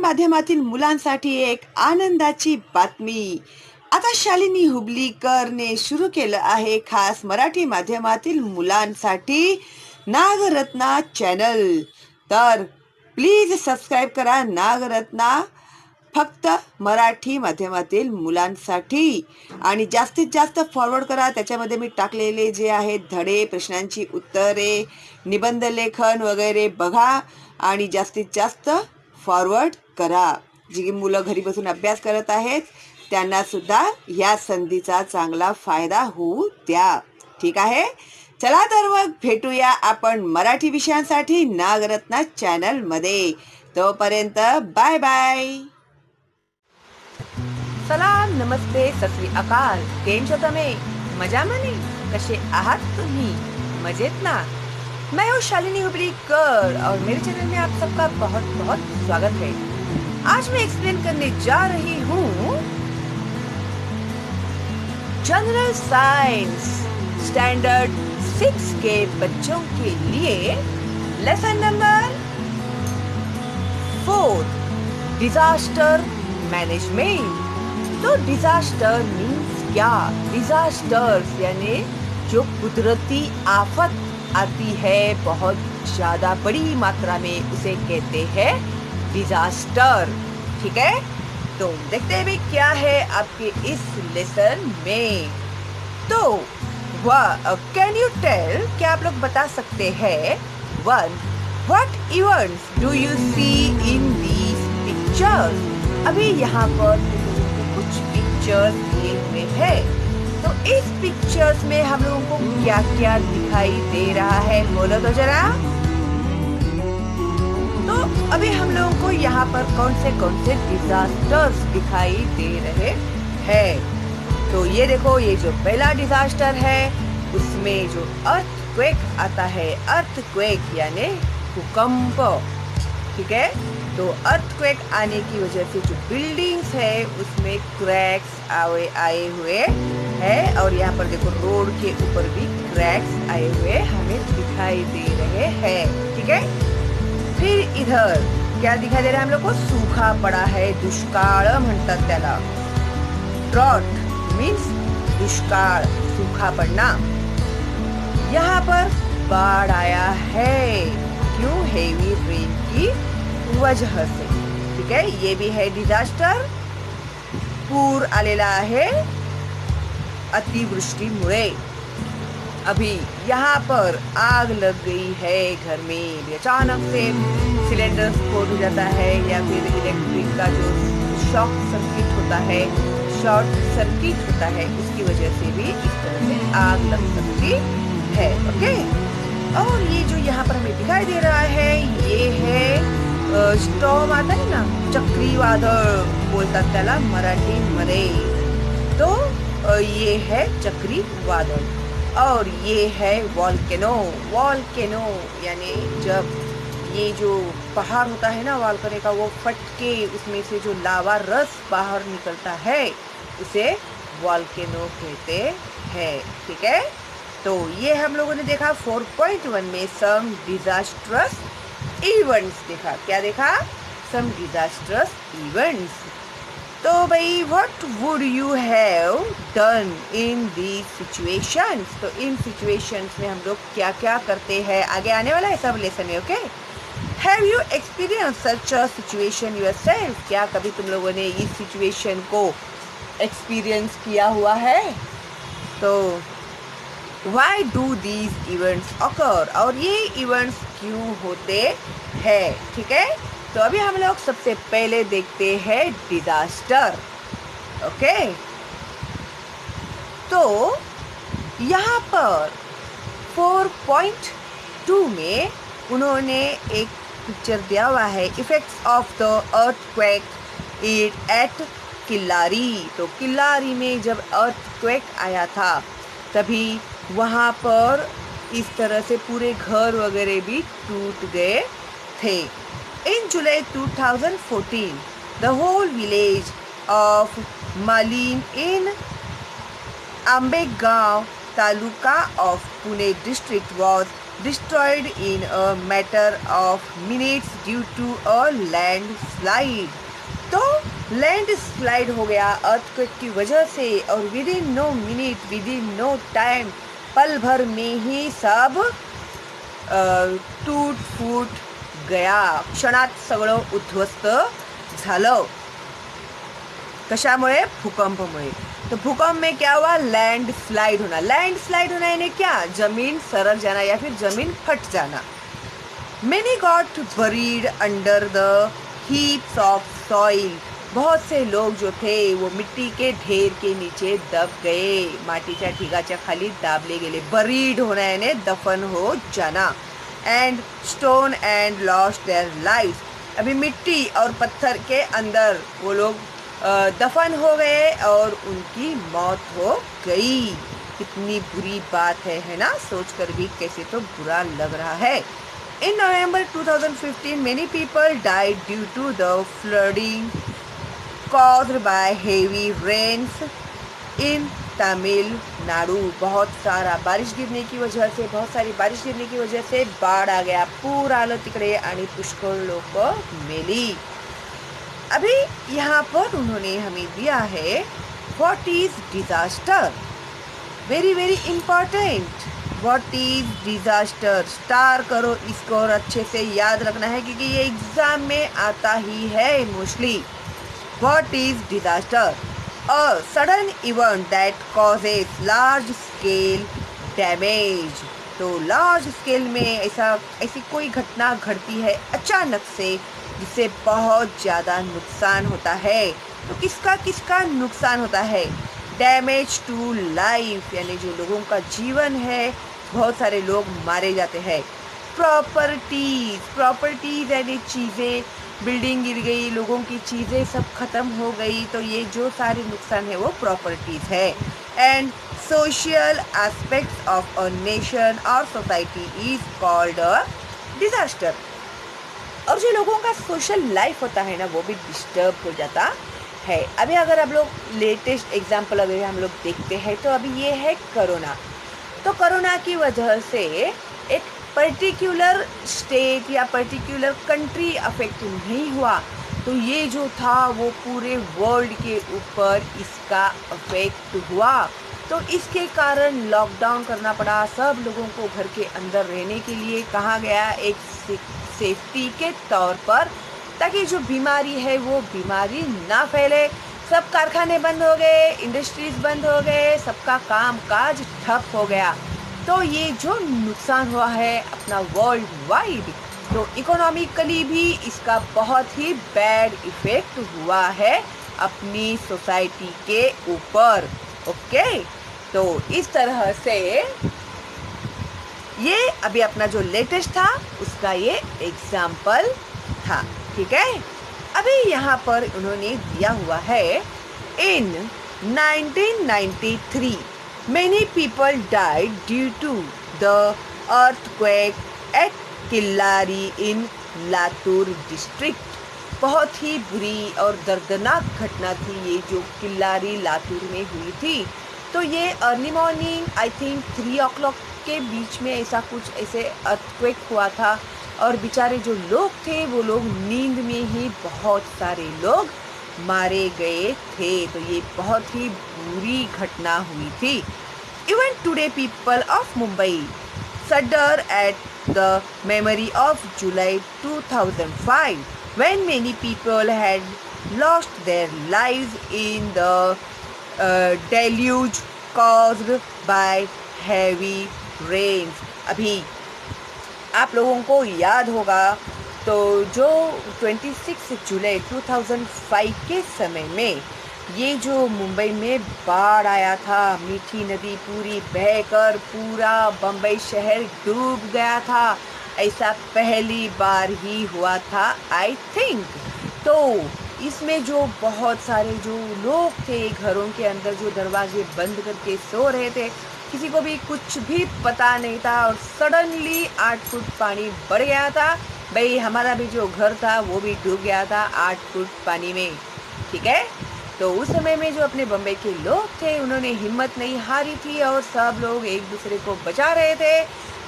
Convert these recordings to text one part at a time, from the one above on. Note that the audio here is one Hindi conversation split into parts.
माध्यमातील मुलांसाठी एक आनंदाची बातमी. आता शालिनी हुबलीकरने सुरू केलं आहे खास मराठी माध्यमातील मुलांसाठी नागरत्ना चॅनल. तर प्लीज सबस्क्राईब करा नागरत्ना, फक्त मराठी माध्यमातील मुलांसाठी, आणि जास्तीत जास्त फॉरवर्ड करा. त्याच्यामध्ये मी टाकलेले जे आहेत धडे, प्रश्नांची उत्तरे, निबंध लेखन वगैरे बघा आणि जास्तीत जास्त फॉरवर्ड करा. जी मुलं घरी बसून अभ्यास करत आहेत त्यांना सुद्धा या संधीचा चांगला फायदा होऊ द्या. ठीक आहे, चला तर मग भेटूया आपण मराठी विषयांसाठी नागरत्ना चॅनलमध्ये. तोपर्यंत बाय बाय. सलाम, नमस्ते, सत श्री अकाल. केम छो तमे? मजाમાં ને? कसे आहात तुम्ही? मजेत ना? मैं हूँ शालिनी हुबलीकर और मेरे चैनल में आप सबका बहुत बहुत स्वागत है. आज मैं एक्सप्लेन करने जा रही हूँ जनरल साइंस स्टैंडर्ड 6 के बच्चों के लिए लेसन नंबर 4, डिजास्टर मैनेजमेंट. तो डिजास्टर मीन्स क्या? डिजास्टर्स यानी जो कुदरती आफत आती है बहुत ज्यादा बड़ी मात्रा में, उसे कहते हैं डिजास्टर. ठीक है, तो देखते हैं भी क्या है आपके इस लेसन में. तो कैन यू टेल, क्या आप लोग बता सकते हैं, 1, what events do you see in these pictures? अभी यहाँ पर कुछ पिक्चर्स दिए हुए हैं, तो इस पिक्चर्स में हम लोगों को क्या क्या दिखाई दे रहा है, बोलो तो जरा. तो अभी हम लोगों को यहाँ पर कौन से डिजास्टर्स दिखाई दे रहे हैं. तो ये देखो, ये जो पहला डिजास्टर है उसमें जो अर्थक्वेक आता है, अर्थक्वेक यानी भूकंप. ठीक है, तो अर्थक्वेक आने की वजह से जो बिल्डिंग्स है उसमें क्रैक्स आए हुए हैं, और यहाँ पर देखो रोड के ऊपर भी क्रैक्स आए हुए हमें दिखाई दे रहे हैं. ठीक है, फिर इधर क्या दिखाई दे रहा है हम लोग को? सूखा पड़ा है, दुष्काळ म्हणतात त्याला. ड्रॉट मीन्स दुष्काळ, सूखा पड़ना. यहाँ पर बाढ़ आया है, क्यों? हेवी रेन की वजह से. ठीक है, ये भी है डिजास्टर. पूर आलेला आहे अतिवृष्टीमुळे. अभी यहाँ पर आग लग गई है घर में, अचानक से सिलेंडर स्फोट हो जाता है, या फिर इलेक्ट्रिक का जो शॉर्ट सर्किट होता है, उसकी वजह से भी इस तरह से आग लग सकती है. ओके, और ये जो यहाँ पर हमें दिखाई दे रहा है ये है स्टॉर्म आता है ना, चक्रीवादळ बोलतात त्याला मराठीमध्ये. तो ये है चक्रीवादळ. और ये है वॉल्केनो. वॉल्केनो यानी जब ये जो पहाड़ होता है ना वॉल्केनो का, वो फट के उसमें से जो लावा रस बाहर निकलता है उसे वॉल्केनो कहते हैं. ठीक है, तो ये हम लोगों ने देखा 4.1 में सम डिजास्ट्रस इवेंट्स देखा. क्या देखा? सम डिजास्ट्रस इवेंट्स. तो भाई what would you have done in these situations? तो इन सिचुएशंस में हम लोग क्या क्या करते हैं आगे आने वाला है सब लेसन में. Okay, have you experience such a situation yourself? क्या कभी तुम लोगों ने इस सिचुएशन को एक्सपीरियंस किया हुआ है? तो why do these events occur? और ये इवेंट्स क्यों होते हैं? ठीक है, तो अभी हम लोग सबसे पहले देखते हैं डिजास्टर. ओके, तो यहाँ पर 4.2 में उन्होंने एक पिक्चर दिया हुआ है, effects of the earthquake at Killari. तो किल्लारी में जब अर्थक्वेक आया था तभी वहाँ पर इस तरह से पूरे घर वगैरह भी टूट गए थे. In July 2014 the whole village of Malin in Ambegaon taluka of Pune district was destroyed in a matter of minutes due to a landslide. तो लैंडस्लाइड हो गया अर्थक्वेक की वजह से, और within no minute, within no time, पल भर में ही सब टूट फूट गया. क्षणात सगळं उद्ध्वस्त झालं. कशामुळे? भूकंपमुळे. तो भूकंप में क्या हुआ? लैंडस्लाइड होना. लैंडस्लाइड होना यानी क्या? जमीन सरक जाना या फिर जमीन फट जाना. Many got buried under the heaps of soil. बहुत से लोग जो थे वो मिट्टी के ढेर के नीचे दब गए, मातीच्या ढिगाच्या खाली दाबले गेले. बरीड होना यानी दफन हो जाना. And stone and lost their life. अभी मिट्टी और पत्थर के अंदर वो लोग दफन हो गए और उनकी मौत हो गई. कितनी बुरी बात है ना? सोचकर भी कैसे तो बुरा लग रहा है. In November 2015, many people died due to the flooding caused by heavy rains in Tamil Nadu. बहुत सारा बारिश गिरने की वजह से, बहुत सारी बारिश गिरने की वजह से बाढ़ आ गया. पूर आलं तिकडे आणि पुष्कळ लोक मेली. अभी यहाँ पर उन्होंने हमें दिया है what is disaster. Very very important. What is disaster. Star करो इसको और अच्छे से याद रखना है क्योंकि ये एग्जाम में आता ही है mostly. What is disaster? A sudden event that causes large scale damage. तो लार्ज स्केल में ऐसी कोई घटना घटती है अचानक से जिससे बहुत ज़्यादा नुकसान होता है. तो किसका नुकसान होता है? डैमेज टू लाइफ यानी जो लोगों का जीवन है, बहुत सारे लोग मारे जाते हैं. प्रॉपर्टीज यानी चीज़ें, बिल्डिंग गिर गई, लोगों की चीज़ें सब खत्म हो गई. तो ये जो सारे नुकसान है वो प्रॉपर्टीज है. And social aspects of a nation और society is called a disaster. और जो लोगों का सोशल लाइफ होता है ना वो भी डिस्टर्ब हो जाता है. अभी अगर आप लोग लेटेस्ट एग्जाम्पल अगर हम लोग देखते हैं तो अभी ये है कोरोना. तो कोरोना की वजह से एक पर्टिकुलर स्टेट या पर्टिकुलर कंट्री अफेक्ट नहीं हुआ. तो ये जो था वो पूरे वर्ल्ड के ऊपर इसका अफेक्ट हुआ. तो इसके कारण लॉकडाउन करना पड़ा. सब लोगों को घर के अंदर रहने के लिए कहा गया एक सेफ्टी के तौर पर, ताकि जो बीमारी है वो बीमारी ना फैले. सब कारखाने बंद हो गए, इंडस्ट्रीज बंद हो गए, सबका काम काज ठप हो गया. तो ये जो नुकसान हुआ है अपना वर्ल्ड वाइड, तो इकोनॉमिकली भी इसका बहुत ही बैड इफेक्ट हुआ है अपनी सोसाइटी के ऊपर. ओके, तो इस तरह से ये अभी अपना जो लेटेस्ट था उसका ये एग्जाम्पल था. ठीक है. अभी यहाँ पर उन्होंने दिया हुआ है इन 1993 many people died due to the earthquake at Killari in Latur district. बहुत ही बुरी और दर्दनाक घटना थी ये जो किल्लारी लातूर में हुई थी. तो ये early morning I think 3 o'clock के बीच में ऐसा कुछ ऐसे अर्थक्वेक हुआ था. और बेचारे जो लोग थे वो लोग नींद में ही बहुत सारे लोग मारे गए थे. तो ये बहुत ही बुरी घटना हुई थी. Even today people of Mumbai shudder at the memory of July 2005 when many people had lost their lives in the deluge caused by heavy rains. अभी आप लोगों को याद होगा तो जो 26 जुलाई 2005 के समय में ये जो मुंबई में बाढ़ आया था, मीठी नदी पूरी बहकर पूरा बम्बई शहर डूब गया था. ऐसा पहली बार ही हुआ था आई थिंक. तो इसमें जो बहुत सारे जो लोग थे घरों के अंदर जो दरवाजे बंद करके सो रहे थे, किसी को भी कुछ भी पता नहीं था और सडनली 8 फुट पानी बढ़ गया था. भाई हमारा भी जो घर था वो भी डूब गया था 8 फुट पानी में. ठीक है. तो उस समय में जो अपने बम्बई के लोग थे उन्होंने हिम्मत नहीं हारी थी और सब लोग एक दूसरे को बचा रहे थे।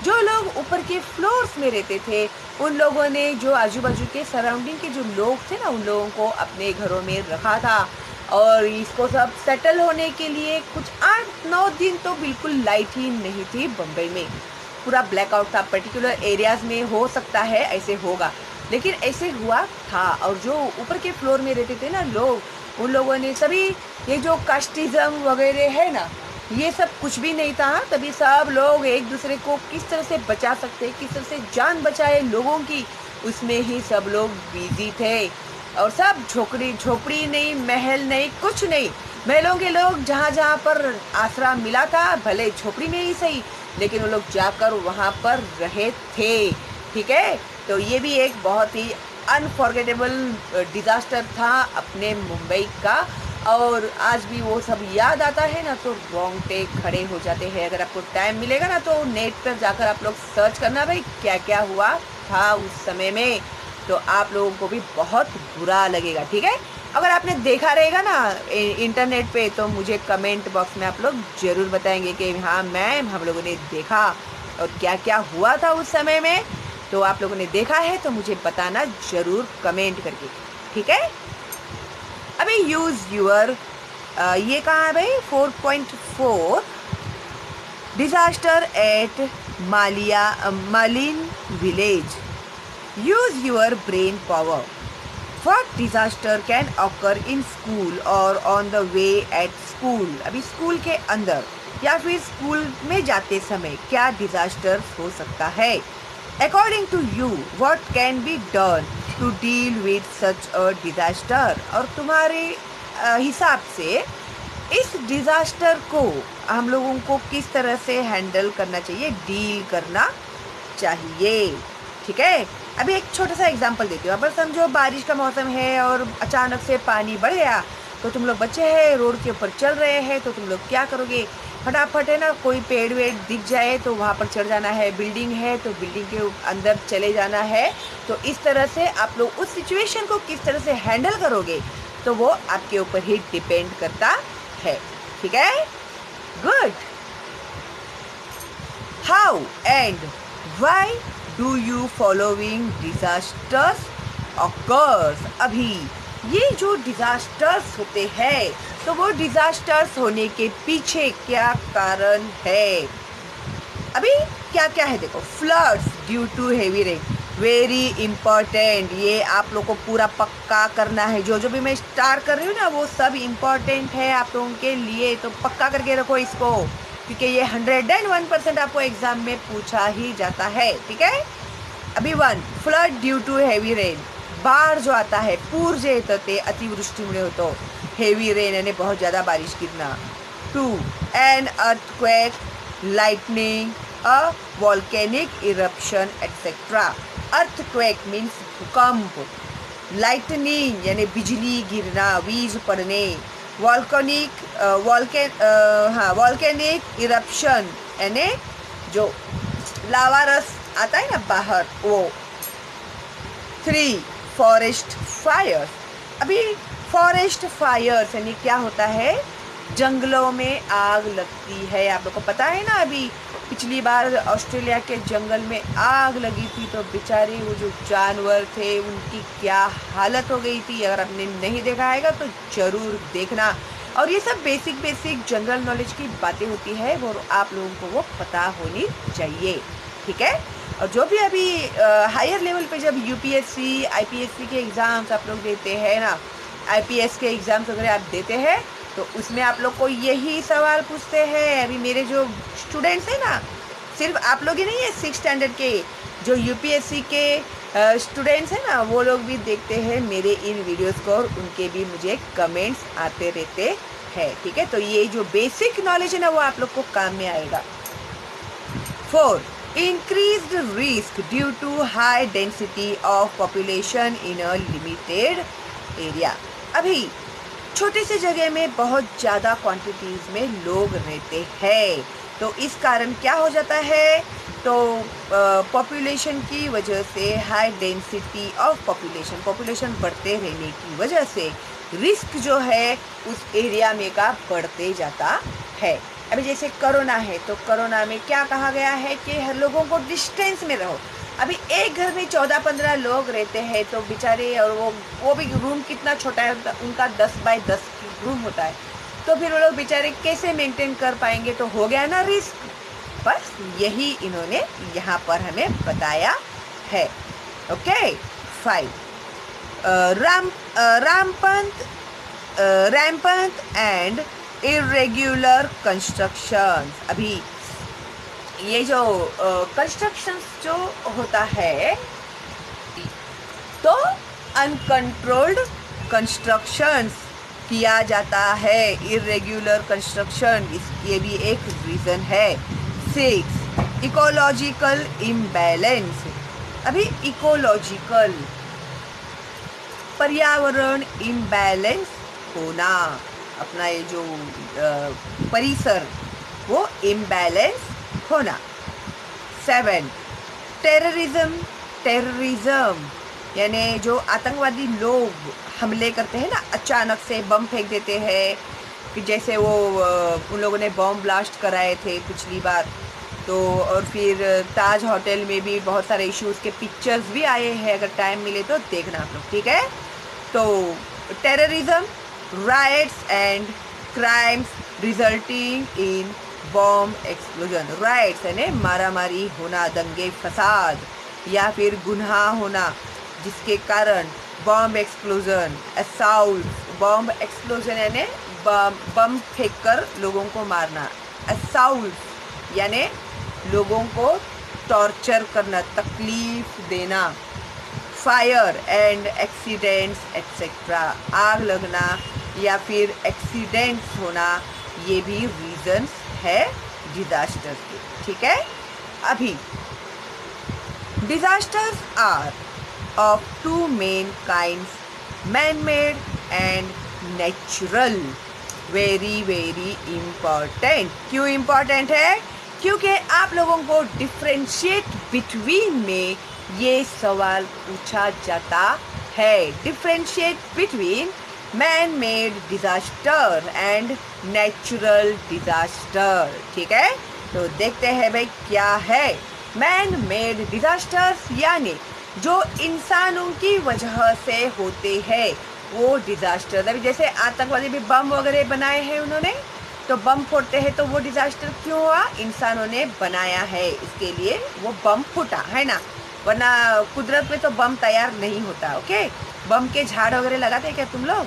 जो लोग ऊपर के फ्लोर्स में रहते थे उन लोगों ने जो आजू बाजू के सराउंडिंग के जो लोग थे ना उन लोगों को अपने घरों में रखा था। और इसको सब सेटल होने के लिए कुछ 8-9 दिन तो बिल्कुल लाइट ही नहीं थी बम्बई में, पूरा ब्लैकआउट था। पर्टिकुलर एरियाज में हो सकता है ऐसे होगा, लेकिन ऐसे हुआ था। और जो ऊपर के फ्लोर में रहते थे ना लोग, उन लोगों ने सभी ये जो कास्टिज्म वगैरह है ना, ये सब कुछ भी नहीं था। तभी सब लोग एक दूसरे को किस तरह से बचा सकते, किस तरह से जान बचाए लोगों की, उसमें ही सब लोग बिजी थे। और सब झोपड़ी नहीं, महल नहीं, कुछ नहीं। महलों के लोग जहाँ जहाँ पर आसरा मिला था, भले झोपड़ी में ही सही, लेकिन वो लोग जाकर वहाँ पर रहे थे। ठीक है, तो ये भी एक बहुत ही अनफॉरगेटेबल डिज़ास्टर था अपने मुंबई का। और आज भी वो सब याद आता है ना तो रोंगटे खड़े हो जाते हैं। अगर आपको टाइम मिलेगा ना तो नेट पर जाकर आप लोग सर्च करना भाई क्या क्या हुआ था उस समय में, तो आप लोगों को भी बहुत बुरा लगेगा। ठीक है, अगर आपने देखा रहेगा ना इंटरनेट पे तो मुझे कमेंट बॉक्स में आप लोग ज़रूर बताएंगे कि हाँ मैम हम लोगों ने देखा और क्या क्या हुआ था उस समय में। तो आप लोगों ने देखा है तो मुझे बताना ज़रूर कमेंट करके। ठीक है, अभी यूज़ यूअर ये कहाँ है भाई 4.4 डिज़ास्टर एट मालिन village. Use your brain power. What disaster can occur in school or on the way at school? अभी स्कूल के अंदर या फिर स्कूल में जाते समय क्या डिजास्टर हो सकता है? According to you, what can be done to deal with such a disaster? और तुम्हारे हिसाब से इस डिजास्टर को हम लोगों को किस तरह से हैंडल करना चाहिए, डील करना चाहिए? ठीक है, अभी एक छोटा सा एग्जांपल देती हूँ। अब समझो बारिश का मौसम है और अचानक से पानी बढ़ गया, तो तुम लोग बच्चे हैं, रोड के ऊपर चल रहे हैं, तो तुम लोग क्या करोगे? फटाफट है ना, कोई पेड़ वेड़ दिख जाए तो वहाँ पर चढ़ जाना है, बिल्डिंग है तो बिल्डिंग के अंदर चले जाना है। तो इस तरह से आप लोग उस सिचुएशन को किस तरह से हैंडल करोगे तो वो आपके ऊपर ही डिपेंड करता है। ठीक है, good. How and why do you following disasters occurs? अभी ये जो डिजास्टर्स होते हैं तो वो डिजास्टर्स होने के पीछे क्या कारण है? अभी क्या क्या है देखो। Floods due to heavy rain, very important. ये आप लोग को पूरा पक्का करना है। जो जो भी मैं स्टार्ट कर रही हूँ ना वो सब इम्पॉर्टेंट है आप लोगों के लिए, तो पक्का करके रखो इसको, क्योंकि ये 101% आपको एग्जाम में पूछा ही जाता है। ठीक है, अभी 1 flood due to heavy rain, बाढ़ जो आता है पूर जे येतं ते अतिवृष्टीमुळे होतो, हेवी रेन यानी बहुत ज़्यादा बारिश गिरना। 2 an earthquake, lightning, a volcanic eruption etcetera. Earthquake means भूकंप, लाइटनिंग यानी बिजली गिरना, वीज पड़ने, वॉल्केनिक इरप्शन यानी जो लावा रस आता है ना बाहर वो। 3 फॉरेस्ट फायर्स। अभी फॉरेस्ट फायर्स यानी क्या होता है? जंगलों में आग लगती है। आप लोग को पता है ना, अभी पिछली बार ऑस्ट्रेलिया के जंगल में आग लगी थी तो बेचारे वो जो जानवर थे उनकी क्या हालत हो गई थी। अगर आपने नहीं देखा है तो ज़रूर देखना। और ये सब बेसिक जनरल नॉलेज की बातें होती है, वो आप लोगों को वो पता होनी चाहिए। ठीक है, और जो भी अभी हायर लेवल पे जब यूपीएससी आईपीएससी के एग्ज़ाम्स आप लोग देते हैं ना, आईपीएस के एग्ज़ाम्स वगैरह आप देते हैं तो उसमें आप लोग को यही सवाल पूछते हैं। अभी मेरे जो स्टूडेंट्स हैं ना, सिर्फ आप लोग ही नहीं है, 6th स्टैंडर्ड के जो यूपीएससी के स्टूडेंट्स हैं ना, वो लोग भी देखते हैं मेरे इन वीडियोस को और उनके भी मुझे कमेंट्स आते रहते हैं। ठीक है, तो ये जो बेसिक नॉलेज है ना वो आप लोग को काम में आएगा। 4 increased risk due to high density of population in a limited area। अभी छोटी सी जगह में बहुत ज़्यादा क्वांटिटीज़ में लोग रहते हैं, तो इस कारण क्या हो जाता है? तो पॉपुलेशन की वजह से, हाई डेंसिटी ऑफ पॉपुलेशन बढ़ते रहने की वजह से रिस्क जो है उस एरिया में का बढ़ते जाता है। अभी जैसे कोरोना है, तो कोरोना में क्या कहा गया है कि हर लोगों को डिस्टेंस में रहो। अभी एक घर में 14-15 लोग रहते हैं तो बेचारे, और वो भी रूम कितना छोटा है उनका, 10 बाय 10 रूम होता है, तो फिर वो लोग बेचारे कैसे मेंटेन कर पाएंगे? तो हो गया ना रिस्क। बस यही इन्होंने यहाँ पर हमें बताया है। Okay, 5 rampant and irregular constructions। अभी ये जो कंस्ट्रक्शंस जो होता है, तो अनकंट्रोल्ड कंस्ट्रक्शंस किया जाता है, इरेग्युलर कंस्ट्रक्शन, ये भी एक रीज़न है। 6 इकोलॉजिकल इम्बैलेंस। अभी इकोलॉजिकल, पर्यावरण इम्बैलेंस होना, अपना ये जो परिसर वो इम्बैलेंस होना। 7 टेररिज्म, यानी जो आतंकवादी लोग हमले करते हैं ना, अचानक से बम फेंक देते हैं, कि जैसे वो उन लोगों ने बम ब्लास्ट कराए थे पिछली बार, तो और फिर ताज होटल में भी बहुत सारे इश्यूज़ के पिक्चर्स भी आए हैं, अगर टाइम मिले तो देखना आप लोग, ठीक है। तो terrorism, rights and crimes resulting in bomb explosion. Rights यानी मारामारी होना, दंगे फसाद या फिर गुनाह होना, जिसके कारण bomb explosion, assault, bomb explosion यानी बम फेंक कर लोगों को मारना, असॉल्ट यानी लोगों को टॉर्चर करना, तकलीफ देना, फायर एंड एक्सीडेंट्स एक्सेट्रा, आग लगना या फिर एक्सीडेंट्स होना, ये भी रीजंस है डिजास्टर के, ठीक है। अभी disasters are of 2 main kinds, man made and natural. Very very important. क्यों इम्पॉर्टेंट है? क्योंकि आप लोगों को डिफ्रेंशिएट बिटवीन में ये सवाल पूछा जाता है। Differentiate between man made disaster and natural disaster, ठीक है। तो देखते हैं भाई क्या है मैन मेड डिजास्टर्स, यानी जो इंसानों की वजह से होते हैं वो डिजास्टर। अभी जैसे आतंकवादी भी बम वगैरह बनाए हैं उन्होंने, तो बम फोड़ते हैं, तो वो डिजास्टर क्यों हुआ? इंसानों ने बनाया है, इसके लिए वो बम फूटा है ना, वरना कुदरत में तो बम तैयार नहीं होता। ओके, बम के झाड़ वगैरह लगाते हैं क्या तुम लोग?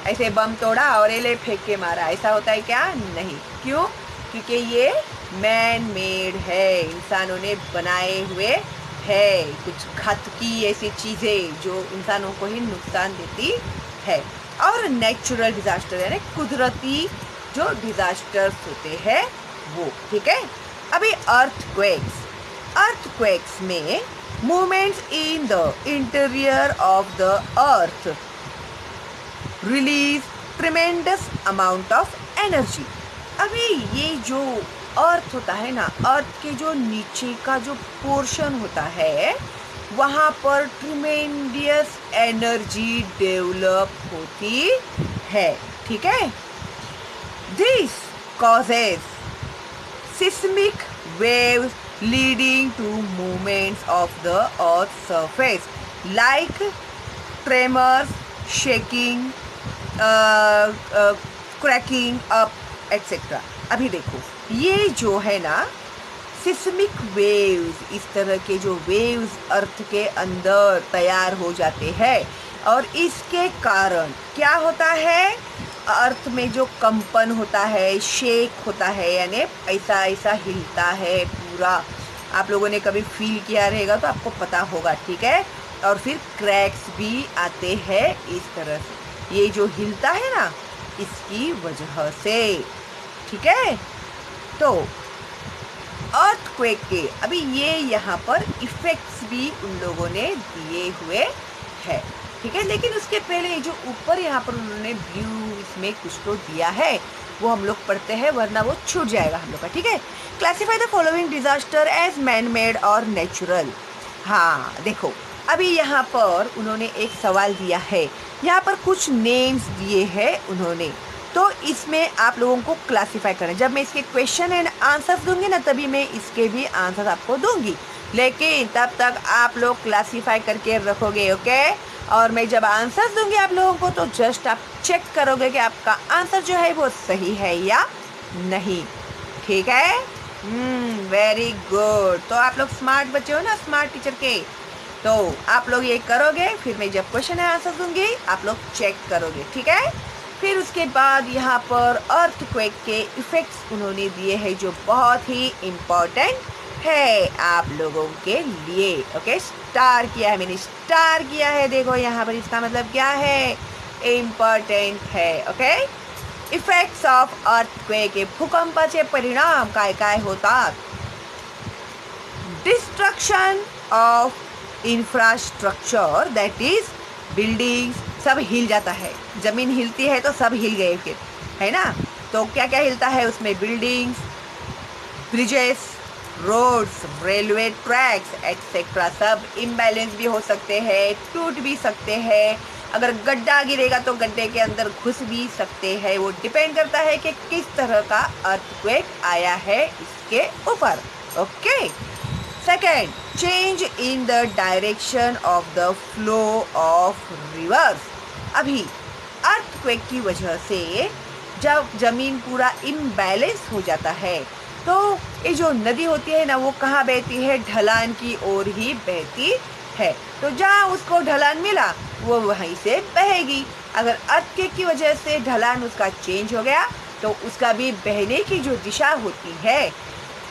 ऐसे बम तोड़ा और ये ले फेंक के मारा, ऐसा होता है क्या? नहीं। क्यों? क्योंकि ये मैन मेड है, इंसानों ने बनाए हुए है, कुछ घातकी ऐसी चीज़ें जो इंसानों को ही नुकसान देती है। और नेचुरल डिजास्टर यानी कुदरती जो डिजास्टर्स होते हैं वो, ठीक है। अभी अर्थक्वेक्स में movements in the interior of the earth release tremendous amount of energy. अभी ये जो अर्थ होता है ना, अर्थ के जो नीचे का जो पोर्शन होता है वहाँ पर ट्रिमेंडियस एनर्जी डेवलप होती है, ठीक है। This causes seismic waves leading to movements of the earth surface like tremors, shaking, cracking up etcetera. अभी देखो ये जो है ना सिस्मिक वेव्स, इस तरह के जो वेव्स अर्थ के अंदर तैयार हो जाते हैं, और इसके कारण क्या होता है? अर्थ में जो कंपन होता है, शेक होता है, यानी ऐसा ऐसा हिलता है पूरा। आप लोगों ने कभी फील किया रहेगा तो आपको पता होगा, ठीक है। और फिर क्रैक्स भी आते हैं इस तरह से, ये जो हिलता है ना इसकी वजह से, ठीक है। तो अर्थक्वेक के अभी ये यहाँ पर इफेक्ट्स भी उन लोगों ने दिए हुए हैं, ठीक है। लेकिन उसके पहले जो ऊपर यहाँ पर उन्होंने ब्लू इसमें कुछ तो दिया है, वो हम लोग पढ़ते हैं, वरना वो छूट जाएगा हम लोग का, ठीक है। Classify the following disaster as man made और नेचुरल। हाँ देखो, अभी यहाँ पर उन्होंने एक सवाल दिया है, यहाँ पर कुछ नेम्स दिए हैं उन्होंने, तो इसमें आप लोगों को क्लासीफाई करना है। जब मैं इसके क्वेश्चन एंड आंसर्स दूंगी ना, तभी मैं इसके भी आंसर्स आपको दूंगी, लेकिन तब तक आप लोग क्लासीफाई करके रखोगे, ओके। और मैं जब आंसर्स दूंगी आप लोगों को, तो जस्ट आप चेक करोगे कि आपका आंसर जो है वो सही है या नहीं, ठीक है। Very good. तो आप लोग स्मार्ट बच्चे हो ना, स्मार्ट टीचर के, तो आप लोग ये करोगे, फिर मैं जब क्वेश्चन है आंसर दूंगी आप लोग चेक करोगे, ठीक है। फिर उसके बाद यहाँ पर अर्थक्वेक के इफेक्ट्स उन्होंने दिए हैं, जो बहुत ही इम्पोर्टेंट है आप लोगों के लिए, ओके। स्टार किया है मैंने, स्टार किया है, देखो यहाँ पर, इसका मतलब क्या है, इम्पोर्टेंट है, ओके। इफेक्ट्स ऑफ अर्थक्वेक, भूकंपाचे परिणाम काय काय होतात। Destruction of infrastructure, that is buildings, सब हिल जाता है, जमीन हिलती है तो सब हिल गए फिर, है ना। तो क्या क्या हिलता है उसमें, buildings, bridges, roads, railway tracks etcetera, सब इम्बैलेंस भी हो सकते हैं, टूट भी सकते हैं। अगर गड्ढा गिरेगा तो गड्ढे के अंदर घुस भी सकते हैं, वो डिपेंड करता है कि किस तरह का अर्थक्वेक आया है इसके ऊपर, okay. Second, change in the direction of the flow of reverse. अभी अर्थक्वेक की वजह से जब जमीन पूरा इम्बैलेंस हो जाता है, तो ये जो नदी होती है ना, वो कहाँ बहती है, ढलान की ओर ही बहती है। तो जहाँ उसको ढलान मिला वो वहीं से बहेगी। अगर अर्थक्वेक की वजह से ढलान उसका चेंज हो गया, तो उसका भी बहने की जो दिशा होती है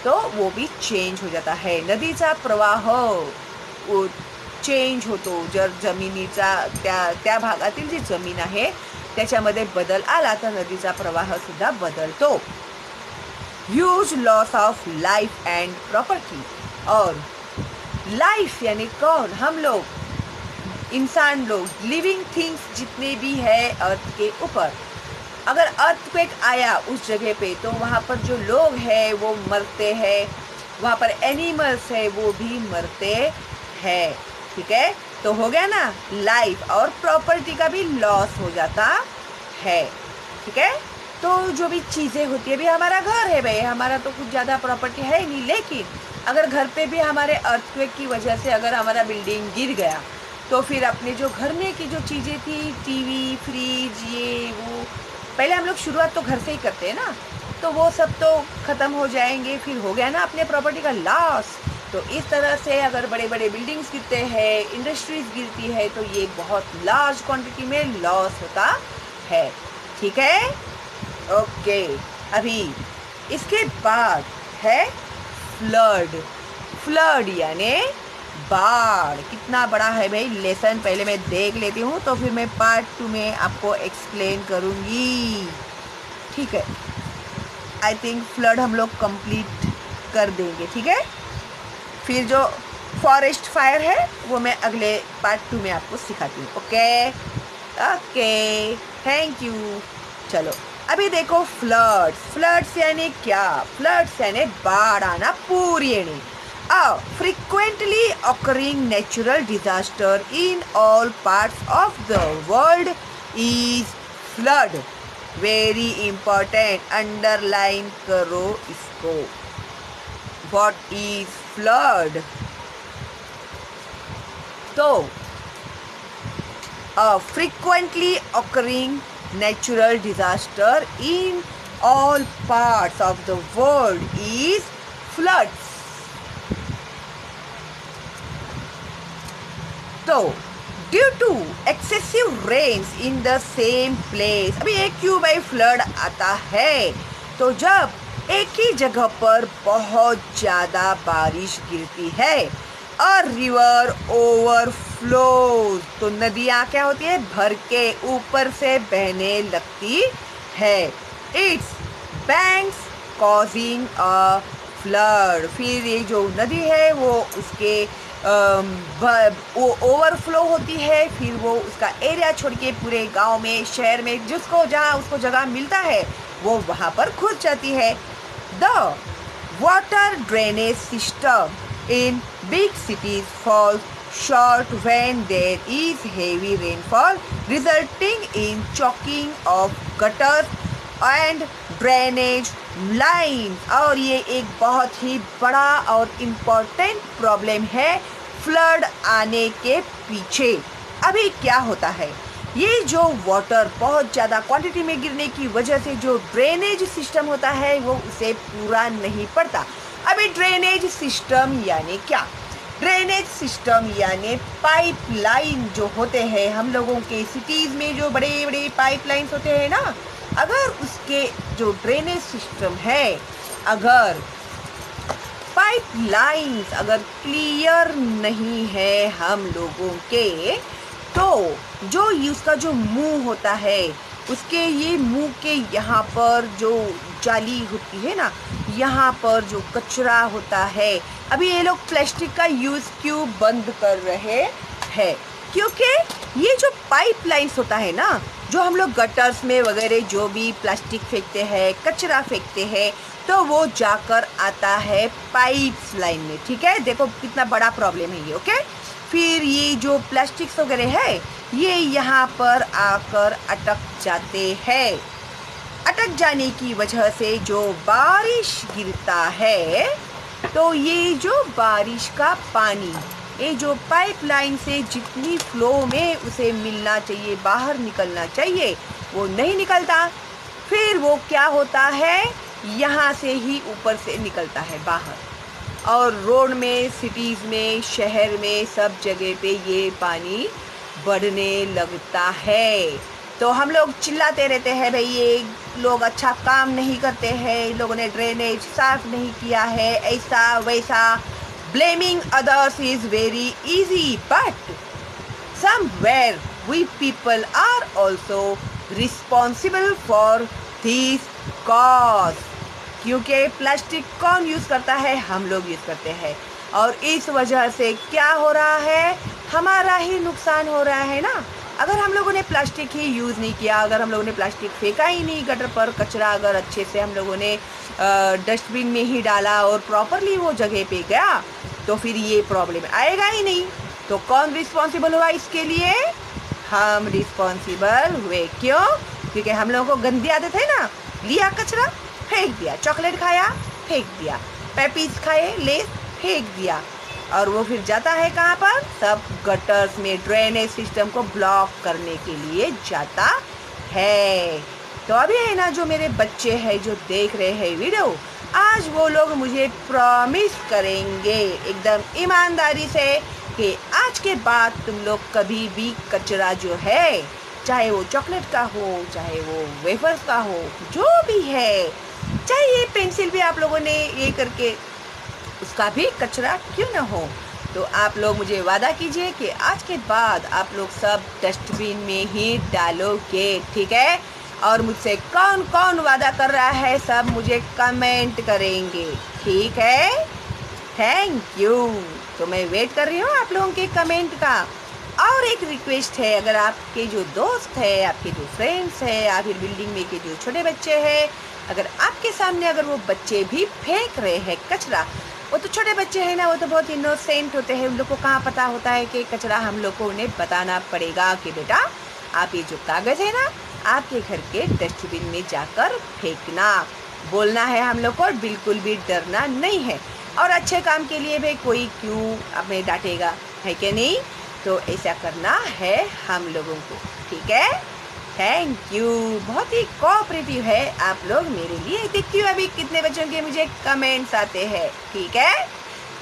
तो वो भी चेंज हो जाता है। नदीचा प्रवाह वो चेंज होतो, जर जमिनीचा त्या भागातील जी जमीन आहे त्याच्यामध्ये बदल आला तर नदीचा प्रवाह सुद्धा बदलतो। Huge loss of life and property, और लाइफ यानी कौन, हम लोग, इंसान लोग, लिविंग थिंग्स जितने भी है अर्थ के ऊपर, अगर अर्थक्वेक आया उस जगह पे तो वहाँ पर जो लोग हैं वो मरते हैं, वहाँ पर एनिमल्स है वो भी मरते हैं, ठीक है। तो हो गया ना, लाइफ और प्रॉपर्टी का भी लॉस हो जाता है, ठीक है। तो जो भी चीज़ें होती है, भी हमारा घर है भाई, हमारा तो कुछ ज़्यादा प्रॉपर्टी है नहीं, लेकिन अगर घर पे भी हमारे अर्थक्वेक की वजह से अगर हमारा बिल्डिंग गिर गया, तो फिर अपने जो घर में की जो चीज़ें थी, टीवी, फ्रिज, ये वो, पहले हम लोग शुरुआत तो घर से ही करते हैं ना, तो वो सब तो ख़त्म हो जाएंगे, फिर हो गया ना अपने प्रॉपर्टी का लॉस। तो इस तरह से अगर बड़े बड़े बिल्डिंग्स गिरते हैं, इंडस्ट्रीज गिरती है, तो ये बहुत लार्ज क्वांटिटी में लॉस होता है, ठीक है, ओके। अभी इसके बाद है फ्लड। फ्लड यानी बाढ़। कितना बड़ा है भाई लेसन, पहले मैं देख लेती हूँ, तो फिर मैं पार्ट 2 में आपको एक्सप्लेन करूँगी, ठीक है। आई थिंक फ्लड हम लोग कंप्लीट कर देंगे, ठीक है। फिर जो फॉरेस्ट फायर है वो मैं अगले पार्ट 2 में आपको सिखाती हूँ, ओके ओके, थैंक यू। चलो अभी देखो फ्लड्स। फ्लड्स यानी क्या, फ्लड्स यानी बाढ़ आना, पूरी येणे। A frequently occurring natural disaster in all parts of the world is flood. Very important, underline करो इसको। What is flood? तो a frequently occurring natural disaster in all parts of the world is floods. तो due to excessive rains in the same place. अभी एक क्यों भाई फ्लड आता है, तो जब एक ही जगह पर बहुत ज़्यादा बारिश गिरती है और रिवर ओवरफ्लो, तो नदियाँ क्या होती है, भर के ऊपर से बहने लगती है। It's banks causing a flood. फिर ये जो नदी है वो उसके वो ओवरफ्लो होती है, फिर वो उसका एरिया छोड़ के पूरे गांव में, शहर में, जिसको जहाँ उसको जगह मिलता है वो वहाँ पर घुस जाती है। The water drainage system in big cities falls short when there is heavy rainfall resulting in choking of gutters and drainage lines। और ये एक बहुत ही बड़ा और इम्पोर्टेंट प्रॉब्लम है फ्लड आने के पीछे। अभी क्या होता है, ये जो वाटर बहुत ज़्यादा क्वांटिटी में गिरने की वजह से जो ड्रेनेज सिस्टम होता है वो उसे पूरा नहीं पड़ता। अभी ड्रेनेज सिस्टम यानी क्या? ड्रेनेज सिस्टम यानी पाइपलाइन जो होते हैं, हम लोगों के सिटीज़ में जो बड़े बड़े पाइपलाइंस होते हैं ना, अगर उसके जो ड्रेनेज सिस्टम है, अगर पाइपलाइंस अगर क्लियर नहीं है हम लोगों के, तो जो उसका जो मुंह होता है, उसके ये मुंह के यहाँ पर जो जाली होती है ना, यहाँ पर जो कचरा होता है, अभी ये लोग प्लास्टिक का यूज़ क्यों बंद कर रहे हैं? क्योंकि ये जो पाइपलाइंस होता है ना, जो हम लोग गटर्स में वगैरह जो भी प्लास्टिक फेंकते हैं, कचरा फेंकते हैं, तो वो जाकर आता है पाइप्स लाइन में। ठीक है, देखो कितना बड़ा प्रॉब्लम है ये। ओके, फिर ये जो प्लास्टिक्स वगैरह है ये यहाँ पर आकर अटक जाते हैं। अटक जाने की वजह से जो बारिश गिरता है, तो ये जो बारिश का पानी, ये जो पाइपलाइन से जितनी फ्लो में उसे मिलना चाहिए, बाहर निकलना चाहिए, वो नहीं निकलता। फिर वो क्या होता है, यहाँ से ही ऊपर से निकलता है बाहर, और रोड में, सिटीज़ में, शहर में, सब जगह पे ये पानी बढ़ने लगता है। तो हम लोग चिल्लाते रहते हैं, भाई ये लोग अच्छा काम नहीं करते हैं, लोगों ने ड्रेनेज साफ नहीं किया है, ऐसा वैसा। Blaming others is very easy, but somewhere we people are also responsible for this cause. क्योंकि प्लास्टिक कौन यूज़ करता है? हम लोग यूज़ करते हैं, और इस वजह से क्या हो रहा है, हमारा ही नुकसान हो रहा है ना। अगर हम लोगों ने प्लास्टिक ही यूज़ नहीं किया, अगर हम लोगों ने प्लास्टिक फेंका ही नहीं गटर पर, कचरा अगर अच्छे से हम लोगों ने डस्टबिन में ही डाला और प्रॉपरली वो जगह पे गया, तो फिर ये प्रॉब्लम आएगा ही नहीं। तो कौन रिस्पॉन्सिबल हुआ इसके लिए? हम रिस्पॉन्सिबल हुए। क्यों? क्योंकि हम लोगों को गंदी आदत है ना, लिया कचरा फेंक दिया, चॉकलेट खाया फेंक दिया, पेपीज खाए लेस फेंक दिया, और वो फिर जाता है कहाँ पर? सब गटर्स में, ड्रेनेज सिस्टम को ब्लॉक करने के लिए जाता है। तो अभी है ना, जो मेरे बच्चे हैं जो देख रहे हैं वीडियो, आज वो लोग मुझे प्रॉमिस करेंगे एकदम ईमानदारी से कि आज के बाद तुम लोग कभी भी कचरा जो है, चाहे वो चॉकलेट का हो, चाहे वो वेफर्स का हो, जो भी है, चाहे ये पेंसिल भी आप लोगों ने ये करके उसका भी कचरा क्यों ना हो, तो आप लोग मुझे वादा कीजिए कि आज के बाद आप लोग सब डस्टबिन में ही डालोगे। ठीक है, और मुझसे कौन कौन वादा कर रहा है सब मुझे कमेंट करेंगे। ठीक है, थैंक यू। तो मैं वेट कर रही हूँ आप लोगों के कमेंट का। और एक रिक्वेस्ट है, अगर आपके जो दोस्त है, आपके जो फ्रेंड्स है, या फिर बिल्डिंग में के जो छोटे बच्चे हैं, अगर आपके सामने अगर वो बच्चे भी फेंक रहे हैं कचरा, वो तो छोटे बच्चे हैं ना, वो तो बहुत इनोसेंट होते हैं, उन लोग को कहाँ पता होता है कि कचरा हम लोग को उन्हें बताना पड़ेगा कि बेटा आप ये जो कागज़ है ना, आपके घर के डस्टबिन में जाकर फेंकना। बोलना है हम लोग को, बिल्कुल भी डरना नहीं है। और अच्छे काम के लिए भी कोई क्यों हमें डांटेगा, है कि नहीं? तो ऐसा करना है हम लोगों को। ठीक है, थैंक यू। बहुत ही कोऑपरेटिव है आप लोग मेरे लिए। देखती हूँ अभी कितने बच्चों के मुझे कमेंट्स आते हैं। ठीक है,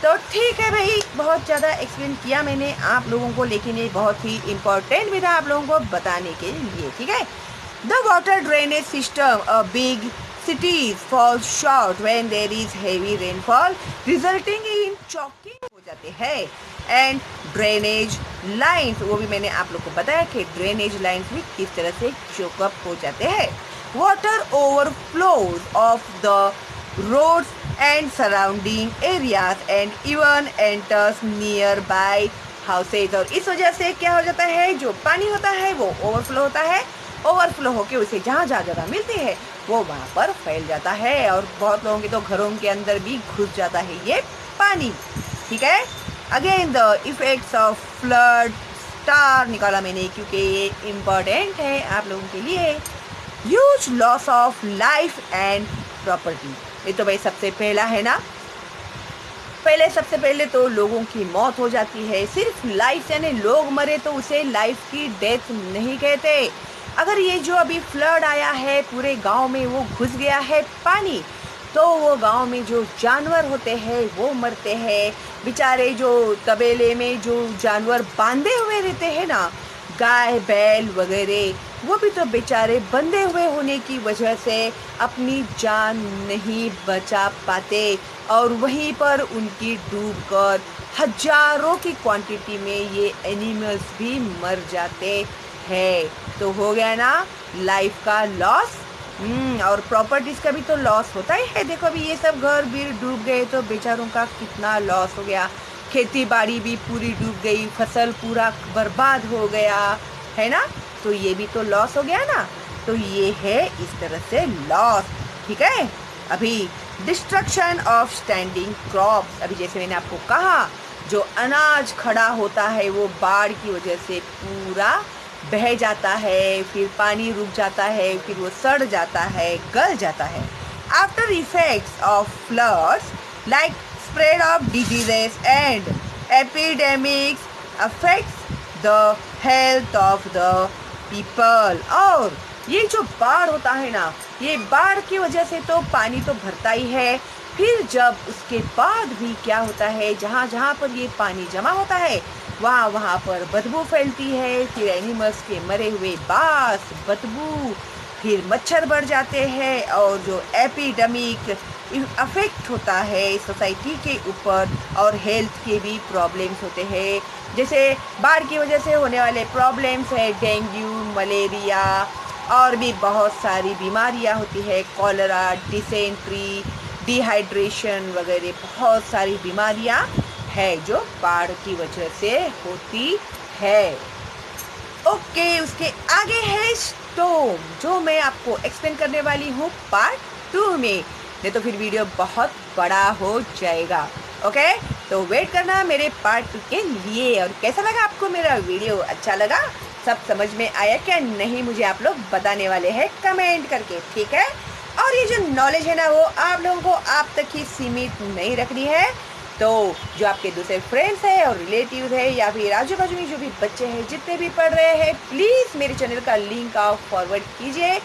तो ठीक है भाई, बहुत ज़्यादा एक्सप्लेन किया मैंने आप लोगों को, लेकिन ये बहुत ही इम्पोर्टेंट भी था आप लोगों को बताने के लिए। ठीक है, the water drainage system a big cities fall short when there is heavy rainfall resulting in choking हो जाते हैं। एंड ड्रेनेज लाइन्स, वो भी मैंने आप लोग को बताया कि ड्रेनेज लाइन्स भी किस तरह से चोकअप हो जाते हैं। Water overflows of the roads and surrounding areas and even enters nearby houses. और इस वजह से क्या हो जाता है, जो पानी होता है वो ओवरफ्लो होता है, ओवरफ्लो होके उसे जहाँ जहाँ जगह मिलती है वो वहाँ पर फैल जाता है और बहुत लोगों के तो घरों के अंदर भी घुस जाता है ये पानी। ठीक है, again the effects of flood star निकाला मैंने क्योंकि ये इम्पोर्टेंट है आप लोगों के लिए। Huge loss of life and property, ये तो भाई सबसे पहला है ना। सबसे पहले तो लोगों की मौत हो जाती है। सिर्फ लाइफ यानी लोग मरे तो उसे लाइफ की डेथ नहीं कहते। अगर ये जो अभी फ्लड आया है पूरे गांव में वो घुस गया है पानी, तो वो गांव में जो जानवर होते हैं वो मरते हैं। बेचारे जो तबेले में जो जानवर बांधे हुए रहते हैं ना, गाय बैल वगैरह, वो भी तो बेचारे बंधे हुए होने की वजह से अपनी जान नहीं बचा पाते और वहीं पर उनकी डूबकर हजारों की क्वांटिटी में ये एनिमल्स भी मर जाते हैं। तो हो गया ना लाइफ का लॉस। और प्रॉपर्टीज का भी तो लॉस होता ही है। देखो अभी ये सब घर भी डूब गए तो बेचारों का कितना लॉस हो गया। खेती बाड़ी भी पूरी डूब गई, फसल पूरा बर्बाद हो गया है ना, तो ये भी तो लॉस हो गया ना। तो ये है इस तरह से लॉस। ठीक है, अभी डिस्ट्रक्शन ऑफ स्टैंडिंग क्रॉप्स, अभी जैसे मैंने आपको कहा जो अनाज खड़ा होता है वो बाढ़ की वजह से पूरा बह जाता है, फिर पानी रुक जाता है, फिर वो सड़ जाता है, गल जाता है। After effects of floods like spread of diseases and epidemics affects the health of the people. और ये जो बाढ़ होता है ना, ये बाढ़ की वजह से तो पानी तो भरता ही है, फिर जब उसके बाद भी क्या होता है, जहाँ जहाँ पर ये पानी जमा होता है वहाँ वहाँ पर बदबू फैलती है। फिर एनिमल्स के मरे हुए बास, बदबू, फिर मच्छर बढ़ जाते हैं और जो एपिडेमिक अफेक्ट होता है सोसाइटी के ऊपर और हेल्थ के भी प्रॉब्लम्स होते हैं। जैसे बाढ़ की वजह से होने वाले प्रॉब्लम्स है डेंगू, मलेरिया और भी बहुत सारी बीमारियां होती है, कॉलरा, डिसेंट्री, डिहाइड्रेशन वगैरह बहुत सारी बीमारियां है जो बाढ़ की वजह से होती है। ओके, उसके आगे है स्टॉर्म, जो मैं आपको एक्सप्लेन करने वाली हूँ पार्ट 2 में, नहीं तो फिर वीडियो बहुत बड़ा हो जाएगा। ओके, तो वेट करना मेरे पार्ट 2 के लिए। और कैसा लगा आपको मेरा वीडियो, अच्छा लगा, सब समझ में आया क्या नहीं, मुझे आप लोग बताने वाले हैं कमेंट करके। ठीक है, और ये जो नॉलेज है ना वो आप लोगों को आप तक ही सीमित नहीं रखनी है। तो जो आपके दूसरे फ्रेंड्स हैं और रिलेटिव्स है या फिर आजू बाजू में जो भी बच्चे हैं जितने भी पढ़ रहे हैं, प्लीज़ मेरे चैनल का लिंक आप फॉरवर्ड कीजिए,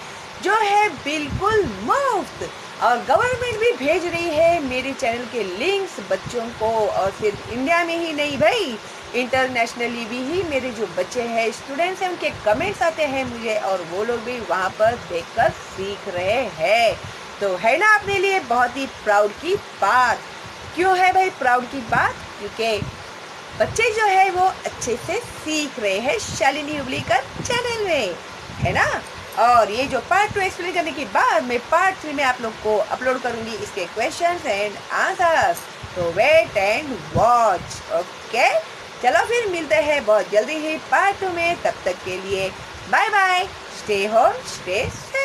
जो है बिल्कुल मुफ्त। और गवर्नमेंट भी भेज रही है मेरे चैनल के लिंक्स बच्चों को, और सिर्फ इंडिया में ही नहीं भाई, इंटरनेशनली भी मेरे जो बच्चे हैं, स्टूडेंट्स हैं, उनके कमेंट्स आते हैं मुझे और वो लोग भी वहाँ पर देखकर सीख रहे हैं। तो है ना अपने लिए बहुत ही प्राउड की बात। क्यों है भाई प्राउड की बात? क्योंकि बच्चे जो है वो अच्छे से सीख रहे हैं शालिनी हुबलीकर चैनल में, है ना। और ये जो पार्ट 2 एक्सप्लेन करने के बाद मैं पार्ट 3 में आप लोग को अपलोड करूंगी इसके क्वेश्चंस एंड आंसर्स, तो वेट एंड वॉच। ओके, चलो फिर मिलते हैं बहुत जल्दी ही पार्ट 2 में। तब तक के लिए bye bye, stay home, stay safe.